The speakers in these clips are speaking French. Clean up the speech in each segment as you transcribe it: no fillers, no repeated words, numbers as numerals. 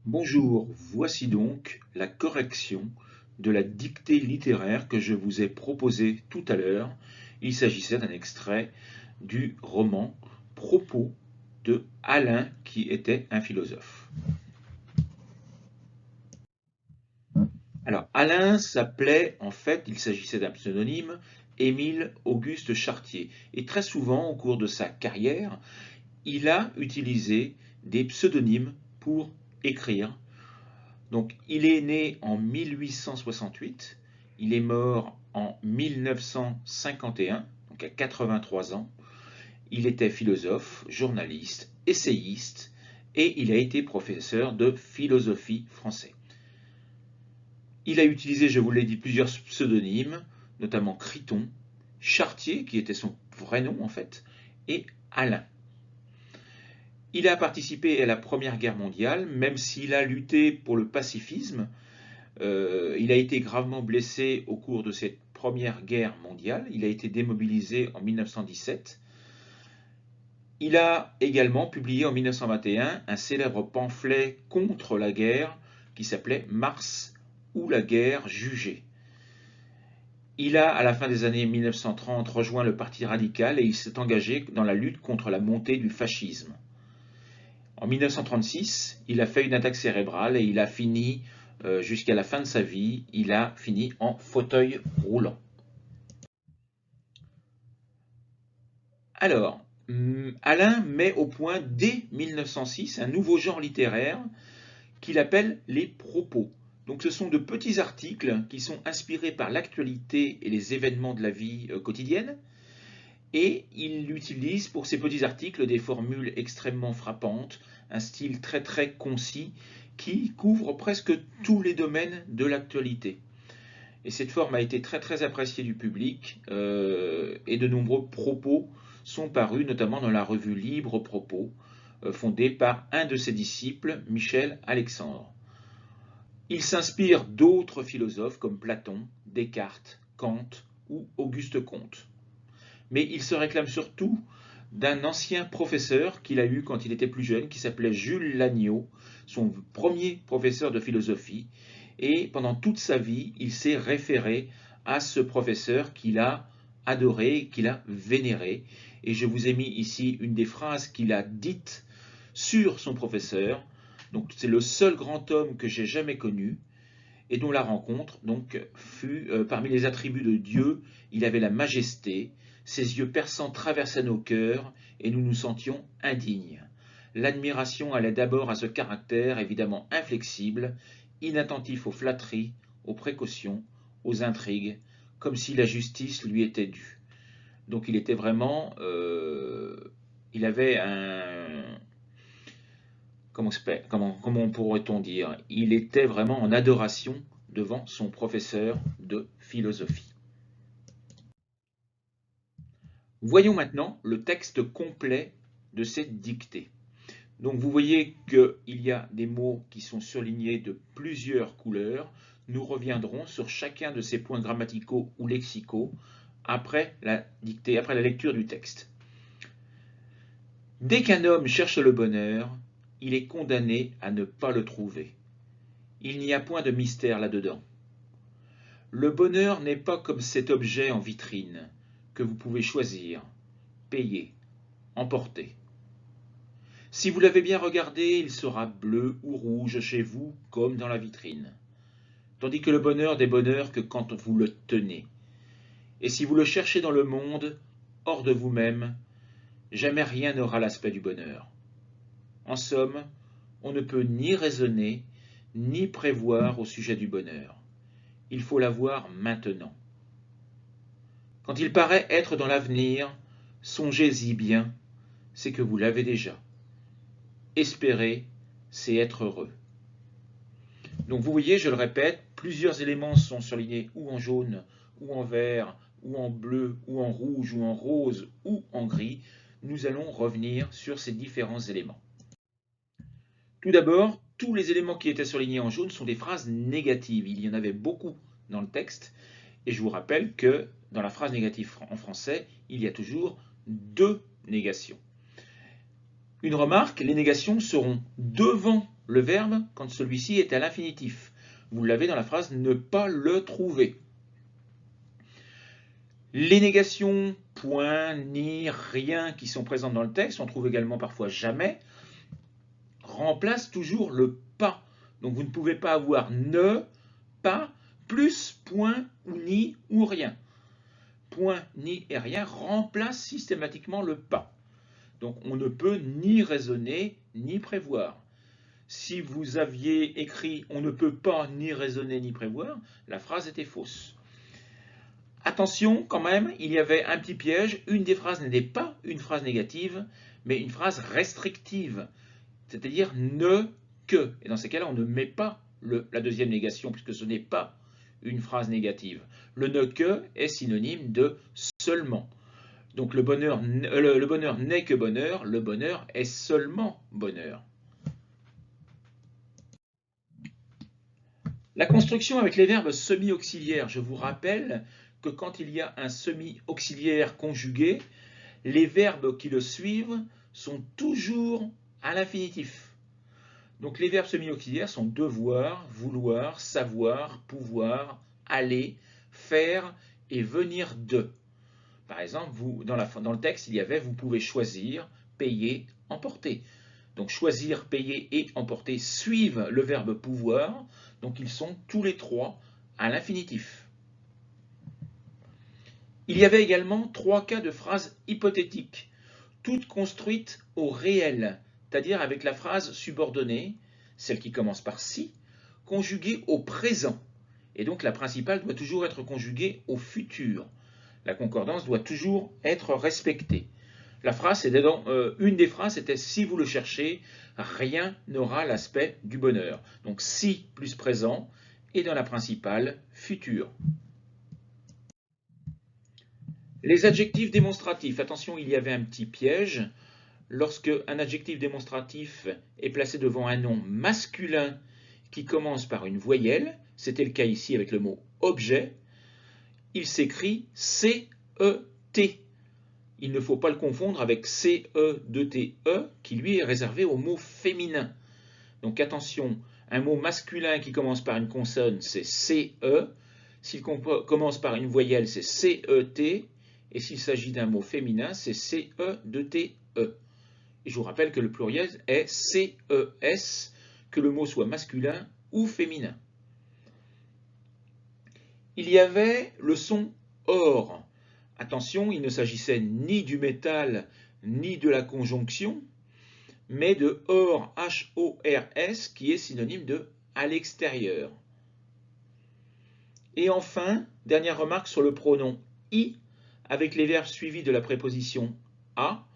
Bonjour, voici donc la correction de la dictée littéraire que je vous ai proposée tout à l'heure. Il s'agissait d'un extrait du roman Propos de Alain qui était un philosophe. Alors Alain s'appelait, en fait, il s'agissait d'un pseudonyme, Émile Auguste Chartier. Et très souvent, au cours de sa carrière, il a utilisé des pseudonymes pour écrire. Donc, il est né en 1868, il est mort en 1951, donc à 83 ans. Il était philosophe, journaliste, essayiste et il a été professeur de philosophie français. Il a utilisé, je vous l'ai dit, plusieurs pseudonymes, notamment Criton, Chartier, qui était son vrai nom en fait, et Alain. Il a participé à la Première Guerre mondiale, même s'il a lutté pour le pacifisme. Il a été gravement blessé au cours de cette Première Guerre mondiale. Il a été démobilisé en 1917. Il a également publié en 1921 un célèbre pamphlet contre la guerre qui s'appelait Mars ou la guerre jugée. Il a, à la fin des années 1930, rejoint le Parti radical et il s'est engagé dans la lutte contre la montée du fascisme. En 1936, il a fait une attaque cérébrale et il a fini, jusqu'à la fin de sa vie, il a fini en fauteuil roulant. Alors, Alain met au point dès 1906 un nouveau genre littéraire qu'il appelle les propos. Donc ce sont de petits articles qui sont inspirés par l'actualité et les événements de la vie quotidienne. Et il utilise pour ces petits articles des formules extrêmement frappantes, un style très très concis qui couvre presque tous les domaines de l'actualité. Et cette forme a été très très appréciée du public et de nombreux propos sont parus, notamment dans la revue Libre Propos, fondée par un de ses disciples, Michel Alexandre. Il s'inspire d'autres philosophes comme Platon, Descartes, Kant ou Auguste Comte. Mais il se réclame surtout d'un ancien professeur qu'il a eu quand il était plus jeune, qui s'appelait Jules Lagneau, son premier professeur de philosophie. Et pendant toute sa vie, il s'est référé à ce professeur qu'il a adoré, qu'il a vénéré. Et je vous ai mis ici une des phrases qu'il a dites sur son professeur. Donc c'est le seul grand homme que j'ai jamais connu et dont la rencontre donc fut parmi les attributs de Dieu, il avait la majesté, ses yeux perçants traversaient nos cœurs et nous nous sentions indignes. L'admiration allait d'abord à ce caractère évidemment inflexible, inattentif aux flatteries, aux précautions, aux intrigues, comme si la justice lui était due. Donc il était vraiment, il avait un, comment pourrait-on dire, il était vraiment en adoration devant son professeur de philosophie. Voyons maintenant le texte complet de cette dictée. Donc vous voyez qu'il y a des mots qui sont surlignés de plusieurs couleurs. Nous reviendrons sur chacun de ces points grammaticaux ou lexicaux après la dictée, après la lecture du texte. Dès qu'un homme cherche le bonheur, il est condamné à ne pas le trouver. Il n'y a point de mystère là-dedans. Le bonheur n'est pas comme cet objet en vitrine que vous pouvez choisir, payer, emporter. Si vous l'avez bien regardé, il sera bleu ou rouge chez vous comme dans la vitrine. Tandis que le bonheur n'est bonheur que quand vous le tenez. Et si vous le cherchez dans le monde, hors de vous-même, jamais rien n'aura l'aspect du bonheur. En somme, on ne peut ni raisonner, ni prévoir au sujet du bonheur. Il faut l'avoir maintenant. Quand il paraît être dans l'avenir, songez-y bien, c'est que vous l'avez déjà. Espérer, c'est être heureux. Donc vous voyez, je le répète, plusieurs éléments sont surlignés ou en jaune, ou en vert, ou en bleu, ou en rouge, ou en rose, ou en gris. Nous allons revenir sur ces différents éléments. Tout d'abord, tous les éléments qui étaient surlignés en jaune sont des phrases négatives. Il y en avait beaucoup dans le texte. Et je vous rappelle que dans la phrase négative en français, il y a toujours deux négations. Une remarque, les négations seront devant le verbe quand celui-ci est à l'infinitif. Vous l'avez dans la phrase « ne pas le trouver ». Les négations « point »,« ni »,« rien » qui sont présentes dans le texte, on trouve également parfois « jamais », remplacent toujours le « pas ». Donc vous ne pouvez pas avoir « ne »,« pas », plus « point » ou « ni » ou « rien ». Point, ni et rien remplacent systématiquement le « pas ». Donc on ne peut ni raisonner ni prévoir. Si vous aviez écrit « on ne peut pas ni raisonner ni prévoir », la phrase était fausse. Attention quand même, il y avait un petit piège. Une des phrases n'était pas une phrase négative, mais une phrase restrictive, c'est-à-dire « ne que ». Et dans ces cas-là, on ne met pas la deuxième négation, puisque ce n'est pas une phrase négative. Le « ne que » est synonyme de « seulement ». Donc le bonheur n'est que bonheur, le bonheur est seulement bonheur. La construction avec les verbes semi-auxiliaires, je vous rappelle que quand il y a un semi-auxiliaire conjugué, les verbes qui le suivent sont toujours à l'infinitif. Donc les verbes semi-auxiliaires sont devoir, vouloir, savoir, pouvoir, aller, faire et venir de. Par exemple, dans le texte, il y avait « vous pouvez choisir, payer, emporter ». Donc choisir, payer et emporter suivent le verbe pouvoir, donc ils sont tous les trois à l'infinitif. Il y avait également 3 cas de phrases hypothétiques, toutes construites au réel, c'est-à-dire avec la phrase subordonnée, celle qui commence par si, conjuguée au présent. Et donc la principale doit toujours être conjuguée au futur. La concordance doit toujours être respectée. La phrase, une des phrases était « si vous le cherchez, rien n'aura l'aspect du bonheur ». Donc si plus présent et dans la principale futur. Les adjectifs démonstratifs. Attention, il y avait un petit piège. Lorsque un adjectif démonstratif est placé devant un nom masculin qui commence par une voyelle, c'était le cas ici avec le mot objet, il s'écrit C-E-T. Il ne faut pas le confondre avec C-E-2-T-E qui lui est réservé au mot féminin. Donc attention, un mot masculin qui commence par une consonne, c'est C-E. S'il commence par une voyelle, c'est C-E-T. Et s'il s'agit d'un mot féminin, c'est C-E-2-T-E. Et je vous rappelle que le pluriel est C-E-S, que le mot soit masculin ou féminin. Il y avait le son OR. Attention, il ne s'agissait ni du métal ni de la conjonction, mais de OR, H-O-R-S, qui est synonyme de à l'extérieur. Et enfin, dernière remarque sur le pronom I, avec les verbes suivis de la préposition à.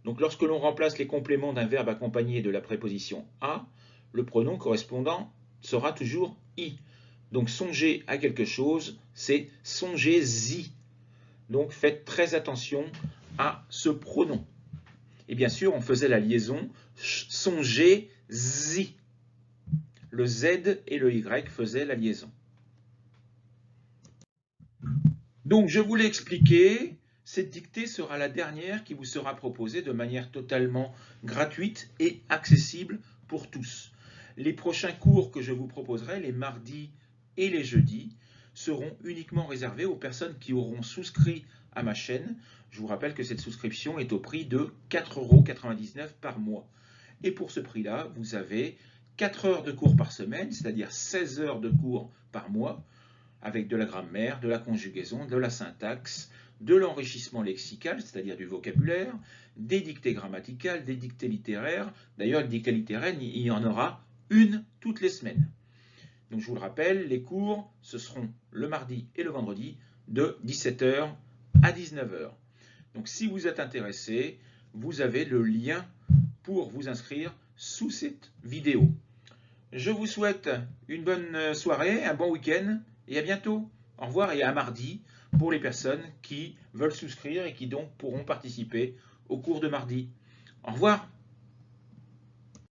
Donc lorsque l'on remplace les compléments d'un verbe accompagné de la préposition à, le pronom correspondant sera toujours I. Donc songer à quelque chose, c'est songez-y. Donc faites très attention à ce pronom. Et bien sûr, on faisait la liaison songez-y. Le Z et le Y faisaient la liaison. Donc je vous l'ai expliqué, cette dictée sera la dernière qui vous sera proposée de manière totalement gratuite et accessible pour tous. Les prochains cours que je vous proposerai, les mardis et les jeudis, seront uniquement réservés aux personnes qui auront souscrit à ma chaîne. Je vous rappelle que cette souscription est au prix de 4,99 € par mois. Et pour ce prix-là, vous avez 4 heures de cours par semaine, c'est-à-dire 16 heures de cours par mois, avec de la grammaire, de la conjugaison, de la syntaxe, de l'enrichissement lexical, c'est-à-dire du vocabulaire, des dictées grammaticales, des dictées littéraires. D'ailleurs, les dictées littéraires, il y en aura une toutes les semaines. Donc je vous le rappelle, les cours, ce seront le mardi et le vendredi de 17 h à 19 h. Donc si vous êtes intéressé, vous avez le lien pour vous inscrire sous cette vidéo. Je vous souhaite une bonne soirée, un bon week-end et à bientôt. Au revoir et à mardi pour les personnes qui veulent souscrire et qui donc pourront participer au cours de mardi. Au revoir.